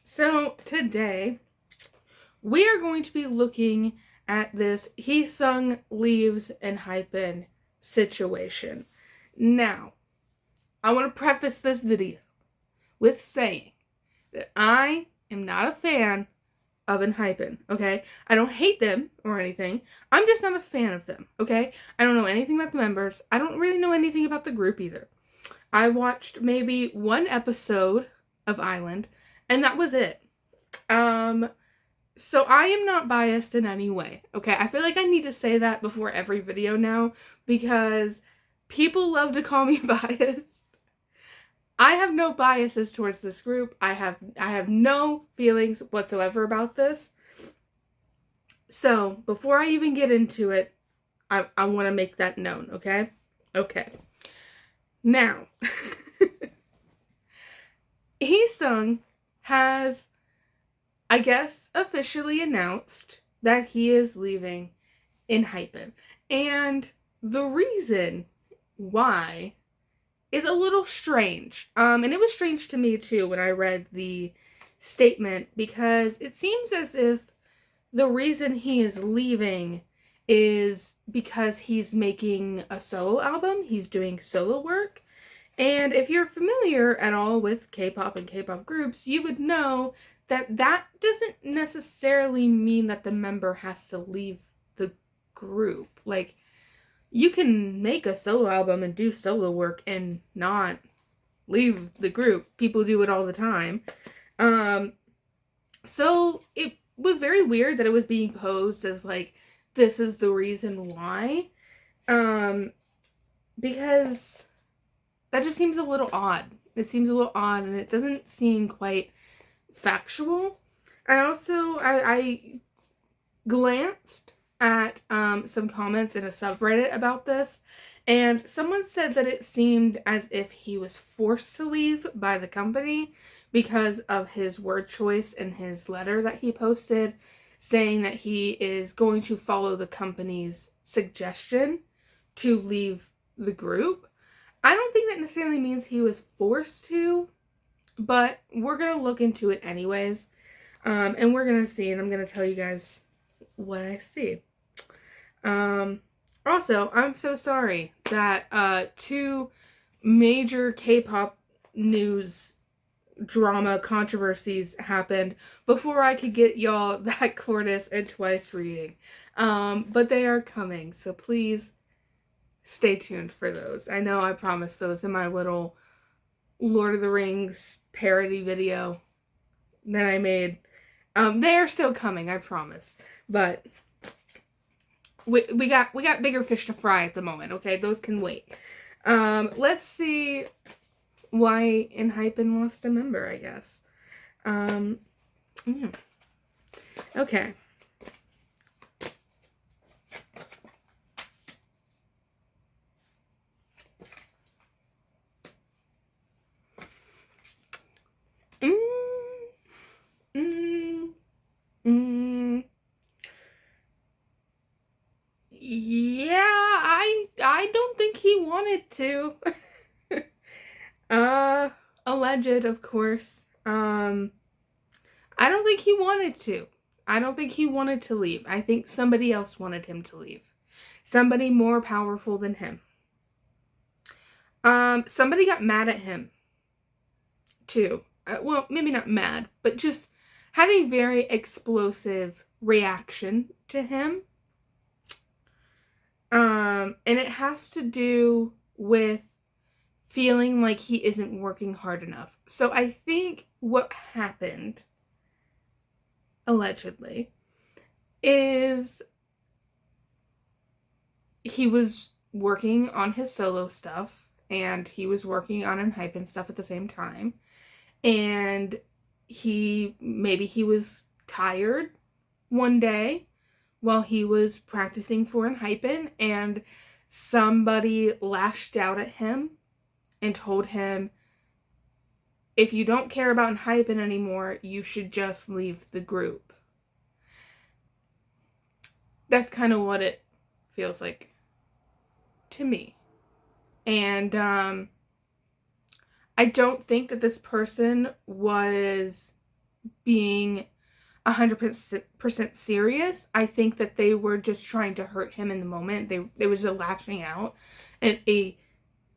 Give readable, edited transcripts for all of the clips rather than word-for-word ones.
So today we are going to be looking at this Heeseung leaves Enhypen situation. Now, I want to preface this video with saying that I am not a fan of Enhypen, okay? I don't hate them or anything. I'm just not a fan of them, okay? I don't know anything about the members. I don't really know anything about the group either. I watched maybe one episode of Island, and that was it. So I am not biased in any way, okay? I feel like I need to say that before every video now because people love to call me biased. I have no biases towards this group. I have no feelings whatsoever about this. So, before I even get into it, I want to make that known, okay? Okay. Now, Heeseung has, I guess, officially announced that he is leaving Enhypen. And the reason why is a little strange. And it was strange to me too when I read the statement because it seems as if the reason he is leaving is because he's making a solo album. He's doing solo work. And if you're familiar at all with K-pop and K-pop groups, you would know that that doesn't necessarily mean that the member has to leave the group. Like, you can make a solo album and do solo work and not leave the group. People do it all the time. So it was very weird that it was being posed as like, this is the reason why. Because that just seems a little odd. It seems a little odd and it doesn't seem quite factual. I glanced at some comments in a subreddit about this, and someone said that it seemed as if he was forced to leave by the company because of his word choice in his letter that he posted, saying that he is going to follow the company's suggestion to leave the group. I don't think that necessarily means he was forced to, but we're going to look into it anyways. And we're going to see, and I'm going to tell you guys what I see. Also, I'm so sorry that two major K-pop news drama controversies happened before I could get y'all that Cortis and Twice reading. But they are coming, so please stay tuned for those. I know I promised those in my little Lord of the Rings parody video that I made. They are still coming, I promise. But we got bigger fish to fry at the moment, okay? Those can wait. Let's see why Enhypen lost a member, I guess. Yeah. Okay. Yeah, I don't think he wanted to. Alleged, of course. I don't think he wanted to. I don't think he wanted to leave. I think somebody else wanted him to leave. Somebody more powerful than him. Somebody got mad at him, too. Well, maybe not mad, but just had a very explosive reaction to him. And it has to do with feeling like he isn't working hard enough. So I think what happened, allegedly, is he was working on his solo stuff and he was working on Enhypen stuff at the same time. And maybe he was tired one day while he was practicing for Enhypen, and somebody lashed out at him and told him, if you don't care about Enhypen anymore, you should just leave the group. That's kind of what it feels like to me. And I don't think that this person was being 100% serious. I think that they were just trying to hurt him in the moment. They was just lashing out and a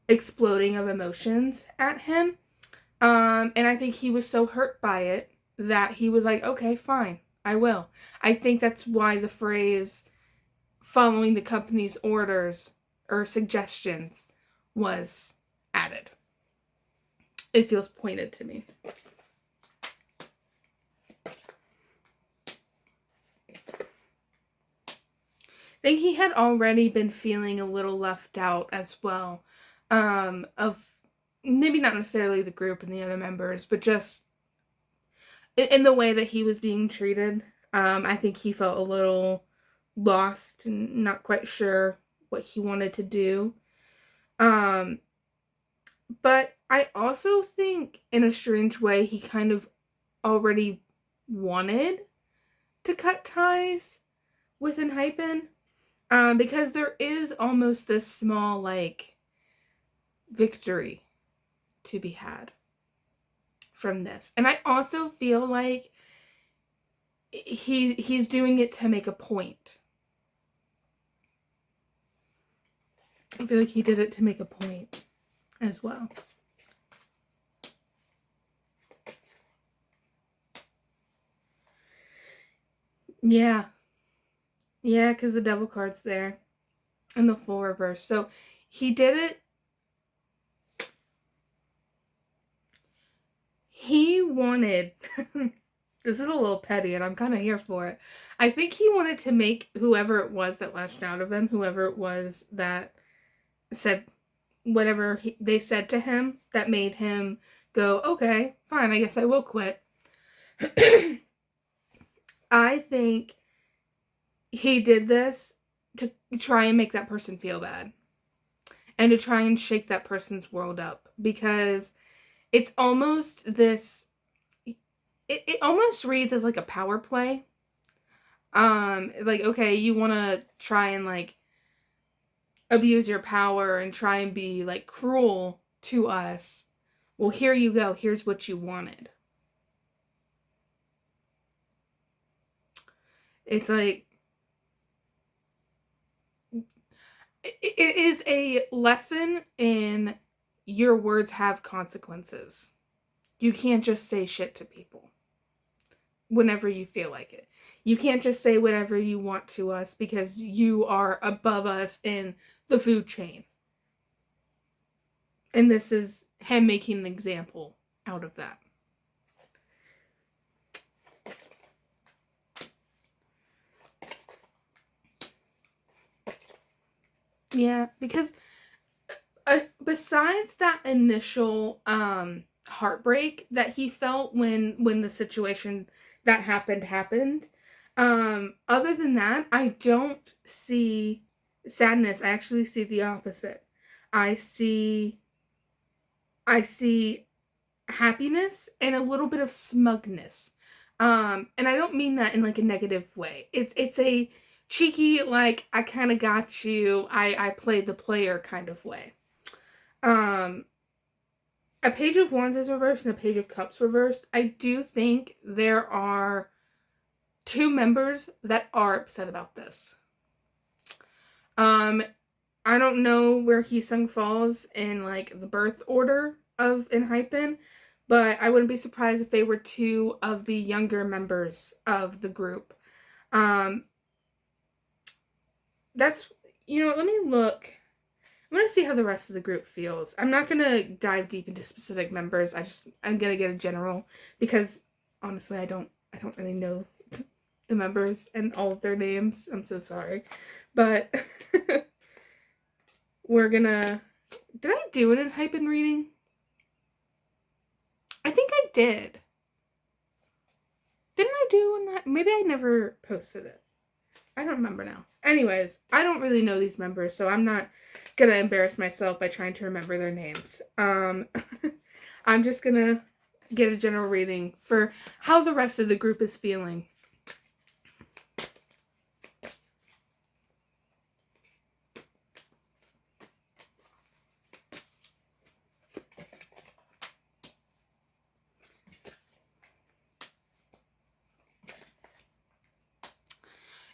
exploding of emotions at him. And I think he was so hurt by it that he was like, okay, fine, I will. I think that's why the phrase following the company's orders or suggestions was added. It feels pointed to me. I think he had already been feeling a little left out as well, of maybe not necessarily the group and the other members, but just in the way that he was being treated. I think he felt a little lost and not quite sure what he wanted to do. But I also think in a strange way he kind of already wanted to cut ties with Enhypen. Because there is almost this small, like, victory to be had from this. And I also feel like he's doing it to make a point. I feel like he did it to make a point as well. Yeah. Yeah, because the devil card's there. And the full reverse. So he did it. He wanted... This is a little petty and I'm kind of here for it. I think he wanted to make whoever it was that lashed out of him, whoever it was that said whatever they said to him that made him go, okay, fine, I guess I will quit. I think he did this to try and make that person feel bad. And to try and shake that person's world up. Because it's almost this... It almost reads as like a power play. Like, okay, you want to try and like abuse your power and try and be like cruel to us. Well, here you go. Here's what you wanted. It's like, it is a lesson in your words have consequences. You can't just say shit to people whenever you feel like it. You can't just say whatever you want to us because you are above us in the food chain. And this is him making an example out of that. Yeah, because besides that initial heartbreak that he felt when the situation that happened, other than that, I don't see sadness. I actually see the opposite. I see happiness and a little bit of smugness. And I don't mean that in like a negative way. It's a cheeky, like, I kind of got you, I played the player kind of way. A page of wands is reversed and a page of cups reversed. I do think there are 2 members that are upset about this. I don't know where Heeseung falls in like the birth order of Enhypen, but I wouldn't be surprised if they were 2 of the younger members of the group. That's, let me look. I'm going to see how the rest of the group feels. I'm not going to dive deep into specific members. I'm going to get a general because honestly, I don't really know the members and all of their names. I'm so sorry. But we're going to... Did I do an Enhypen reading? I think I did. Didn't I do one? Maybe I never posted it. I don't remember now. Anyways, I don't really know these members, so I'm not gonna embarrass myself by trying to remember their names. I'm just gonna get a general reading for how the rest of the group is feeling.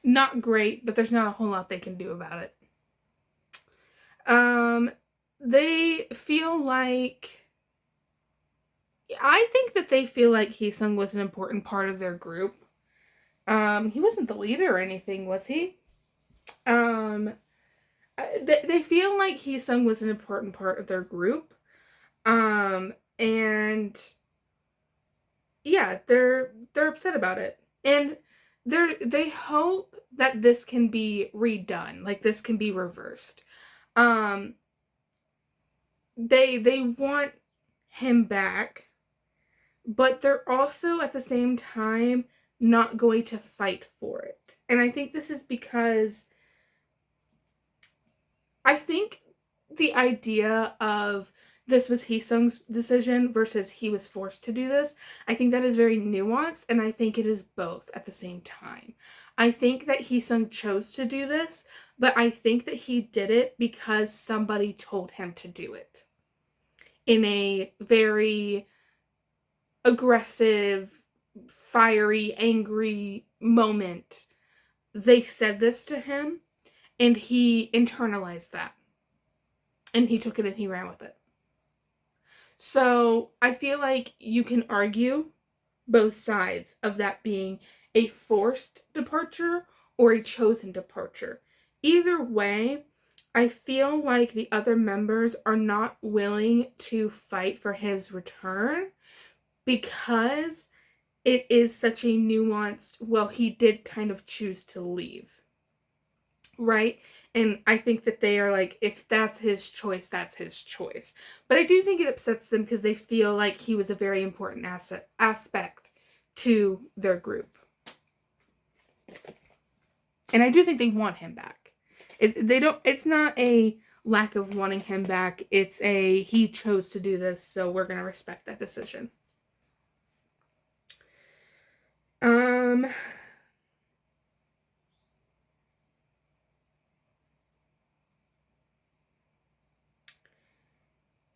not great, but there's not a whole lot they can do about it. They feel like, I think that they feel like Heeseung was an important part of their group. He wasn't the leader or anything, was he? They feel like Heeseung was an important part of their group. And yeah, they're upset about it. And they hope that this can be redone, like this can be reversed. They want him back, but they're also at the same time not going to fight for it. And I think this is because I think the idea of this was Heeseung's decision versus he was forced to do this, I think that is very nuanced, and I think it is both at the same time. I think that Heeseung chose to do this, but I think that he did it because somebody told him to do it. In a very aggressive, fiery, angry moment, they said this to him, and he internalized that. And he took it and he ran with it. So I feel like you can argue both sides of that being a forced departure or a chosen departure. Either way, I feel like the other members are not willing to fight for his return because it is such a nuanced, well, he did kind of choose to leave. Right? And I think that they are like, if that's his choice, that's his choice. But I do think it upsets them because they feel like he was a very important aspect to their group. And I do think they want him back. It's not a lack of wanting him back. It's a, he chose to do this, so we're going to respect that decision.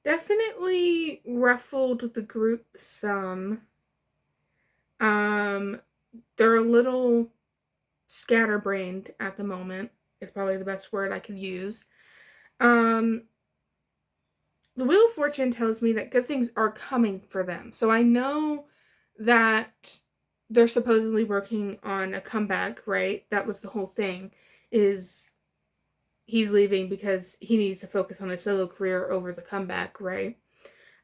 Definitely ruffled the group some. They're a little scatterbrained at the moment, is probably the best word I could use. The Wheel of Fortune tells me that good things are coming for them. So I know that they're supposedly working on a comeback, right? That was the whole thing, is he's leaving because he needs to focus on his solo career over the comeback, right?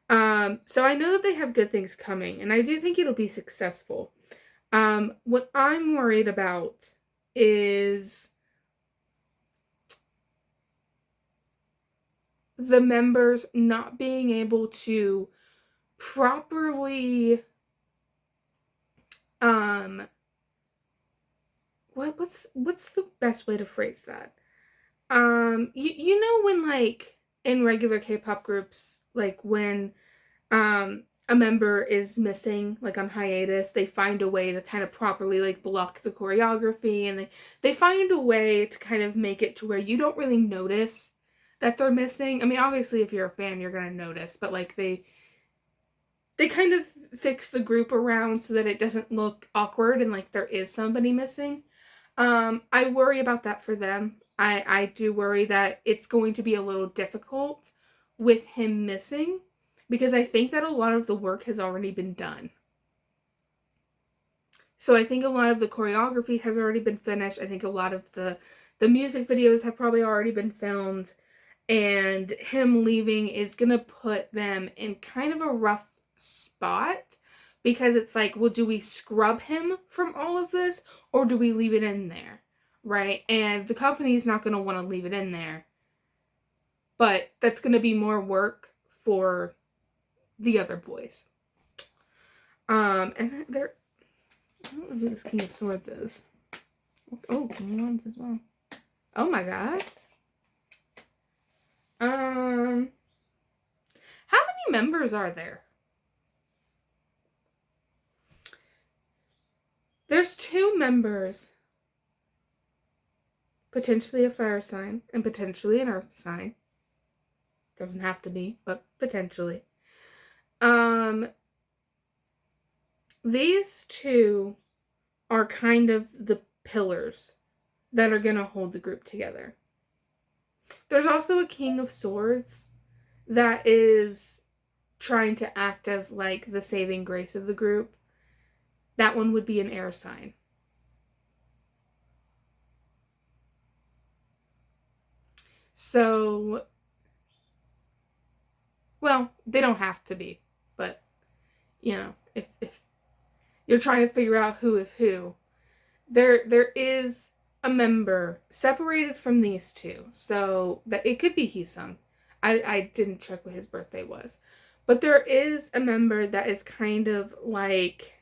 So I know that they have good things coming, and I do think it'll be successful. What I'm worried about is the members not being able to properly, what's the best way to phrase that? You know when, like, in regular K-pop groups, like when a member is missing, like on hiatus, they find a way to kind of properly like block the choreography, and they find a way to kind of make it to where you don't really notice that they're missing. I mean, obviously if you're a fan, you're gonna notice, but like they kind of fix the group around so that it doesn't look awkward and like there is somebody missing. I worry about that for them. I do worry that it's going to be a little difficult with him missing, because I think that a lot of the work has already been done. So I think a lot of the choreography has already been finished. I think a lot of the music videos have probably already been filmed, and him leaving is going to put them in kind of a rough spot, because it's like, well, do we scrub him from all of this or do we leave it in there? Right? And the company's not going to want to leave it in there. But that's going to be more work for the other boys. And they're, I don't know who this King of Swords is. Oh, King of Wands as well. Oh my god. How many members are there? There's 2 members. Potentially a fire sign and potentially an earth sign. Doesn't have to be, but potentially. These 2 are kind of the pillars that are going to hold the group together. There's also a King of Swords that is trying to act as like the saving grace of the group. That one would be an air sign. So, well, they don't have to be, but, you know, if you're trying to figure out who is who, there is a member separated from these two. So, that it could be Heeseung. I didn't check what his birthday was. But there is a member that is kind of like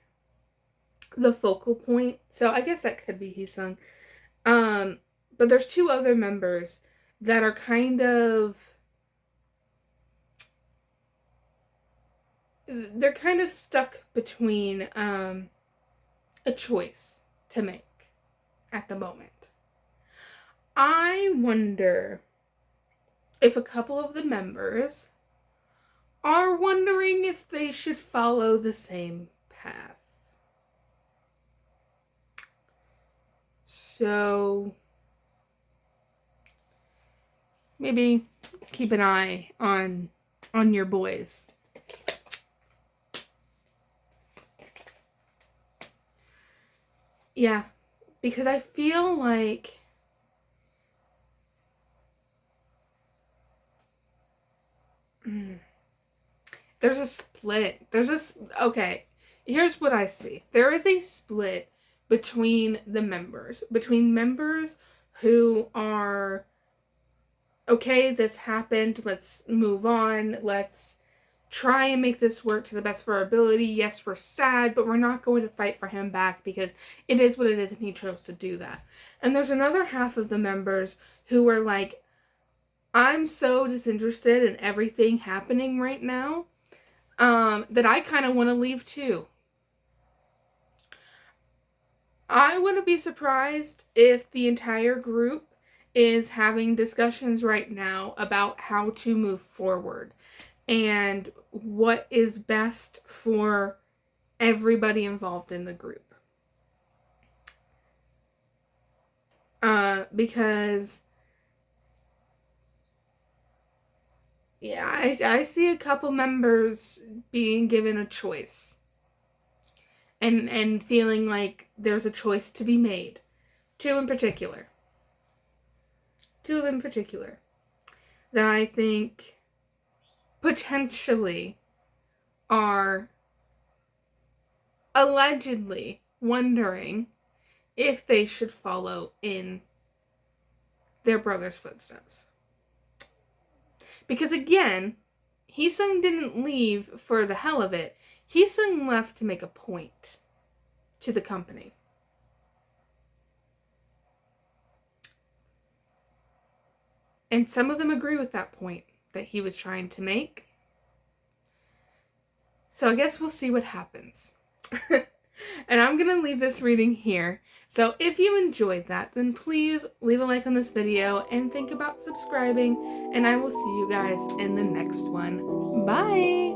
the focal point. So, I guess that could be Heeseung. But there's two other members that are kind of, they're kind of stuck between a choice to make at the moment. I wonder if a couple of the members are wondering if they should follow the same path. So maybe keep an eye on your boys. Yeah, because I feel like there's a split. Okay, here's what I see. There is a split between the members. Between members who are, okay, this happened, let's move on, let's try and make this work to the best of our ability. Yes, we're sad, but we're not going to fight for him back because it is what it is and he chose to do that. And there's another half of the members who are like, I'm so disinterested in everything happening right now that I kind of want to leave too. I wouldn't be surprised if the entire group is having discussions right now about how to move forward and what is best for everybody involved in the group. Because, yeah, I see a couple members being given a choice. And feeling like there's a choice to be made. Two in particular. That I think potentially are allegedly wondering if they should follow in their brother's footsteps. Because again, Heeseung didn't leave for the hell of it. Heeseung left to make a point to the company. And some of them agree with that point that he was trying to make. So I guess we'll see what happens. And I'm going to leave this reading here. So if you enjoyed that, then please leave a like on this video and think about subscribing. And I will see you guys in the next one. Bye!